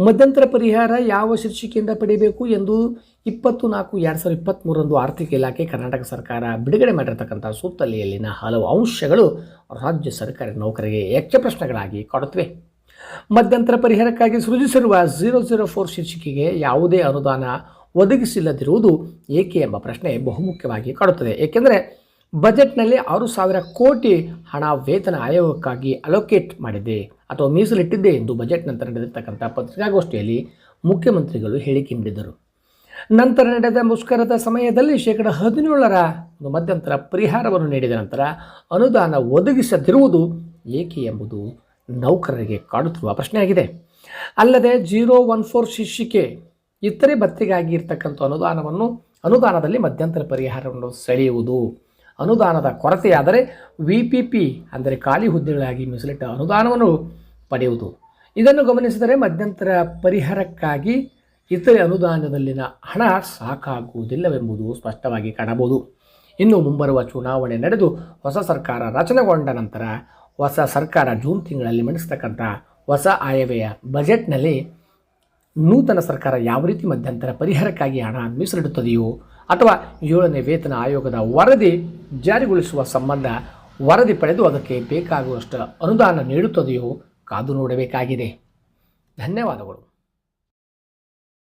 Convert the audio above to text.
ಮಧ್ಯಂತರ ಪರಿಹಾರ ಯಾವ ಶೀರ್ಷಿಕೆಯಿಂದ ಪಡೆಯಬೇಕು ಎಂದು 24/2023 ಆರ್ಥಿಕ ಇಲಾಖೆ ಕರ್ನಾಟಕ ಸರ್ಕಾರ ಬಿಡುಗಡೆ ಮಾಡಿರತಕ್ಕಂಥ ಸುತ್ತೋಲೆಯಲ್ಲಿನ ಹಲವು ಅಂಶಗಳು ರಾಜ್ಯ ಸರ್ಕಾರಿ ನೌಕರರಿಗೆ ಯಕ್ಷ ಪ್ರಶ್ನೆಗಳಾಗಿ ಕಾಡುತ್ತವೆ. ಮಧ್ಯಂತರ ಪರಿಹಾರಕ್ಕಾಗಿ ಸೃಜಿಸಿರುವ 004 ಶೀರ್ಷಿಕೆಗೆ ಯಾವುದೇ ಅನುದಾನ ಒದಗಿಸಿಲ್ಲದಿರುವುದು ಏಕೆ ಎಂಬ ಪ್ರಶ್ನೆ ಬಹುಮುಖ್ಯವಾಗಿ ಕಾಡುತ್ತದೆ. ಏಕೆಂದರೆ ಬಜೆಟ್ನಲ್ಲಿ 6,000 ಕೋಟಿ ಹಣ ವೇತನ ಆಯೋಗಕ್ಕಾಗಿ ಅಲೋಕೇಟ್ ಮಾಡಿದೆ ಅಥವಾ ಮೀಸಲಿಟ್ಟಿದ್ದೆ ಎಂದು ಬಜೆಟ್ ನಂತರ ನಡೆದಿರ್ತಕ್ಕಂಥ ಪತ್ರಿಕಾಗೋಷ್ಠಿಯಲ್ಲಿ ಮುಖ್ಯಮಂತ್ರಿಗಳು ಹೇಳಿಕೆ ನೀಡಿದರು. ನಂತರ ನಡೆದ ಮುಷ್ಕರದ ಸಮಯದಲ್ಲಿ 17% ಒಂದು ಮಧ್ಯಂತರ ಪರಿಹಾರವನ್ನು ನೀಡಿದ ನಂತರ ಅನುದಾನ ಒದಗಿಸದಿರುವುದು ಏಕೆ ಎಂಬುದು ನೌಕರರಿಗೆ ಕಾಡುತ್ತಿರುವ ಪ್ರಶ್ನೆಯಾಗಿದೆ. ಅಲ್ಲದೆ 014 ಶೀರ್ಷಿಕೆ ಇತರೆ ಭತ್ಯೆಗಾಗಿ ಇರತಕ್ಕಂಥ ಅನುದಾನದಲ್ಲಿ ಮಧ್ಯಂತರ ಪರಿಹಾರವನ್ನು ಸೆಳೆಯುವುದು, ಅನುದಾನದ ಕೊರತೆಯಾದರೆ VPP ಅಂದರೆ ಖಾಲಿ ಹುದ್ದೆಗಳಾಗಿ ಮೀಸಲಿಟ್ಟ ಅನುದಾನವನ್ನು ಪಡೆಯುವುದು. ಇದನ್ನು ಗಮನಿಸಿದರೆ ಮಧ್ಯಂತರ ಪರಿಹಾರಕ್ಕಾಗಿ ಇತರೆ ಅನುದಾನದಲ್ಲಿನ ಹಣ ಸಾಕಾಗುವುದಿಲ್ಲವೆಂಬುದು ಸ್ಪಷ್ಟವಾಗಿ ಕಾಣಬಹುದು. ಇನ್ನು ಮುಂಬರುವ ಚುನಾವಣೆ ನಡೆದು ಹೊಸ ಸರ್ಕಾರ ರಚನೆಗೊಂಡ ನಂತರ ಹೊಸ ಸರ್ಕಾರ ಜೂನ್ ತಿಂಗಳಲ್ಲಿ ಮಂಡಿಸತಕ್ಕಂಥ ಹೊಸ ಆಯವ್ಯಯ ಬಜೆಟ್ನಲ್ಲಿ ನೂತನ ಸರ್ಕಾರ ಯಾವ ರೀತಿ ಮಧ್ಯಂತರ ಪರಿಹಾರಕ್ಕಾಗಿ ಹಣ ಮೀಸಲಿಡುತ್ತದೆಯೋ ಅಥವಾ 7ನೇ ವೇತನ ಆಯೋಗದ ವರದಿ ಜಾರಿಗೊಳಿಸುವ ಸಂಬಂಧ ವರದಿ ಪಡೆದು ಅದಕ್ಕೆ ಬೇಕಾಗುವಷ್ಟು ಅನುದಾನ ನೀಡುತ್ತದೆಯೋ ಕಾದು ನೋಡಬೇಕಾಗಿದೆ. ಧನ್ಯವಾದಗಳು.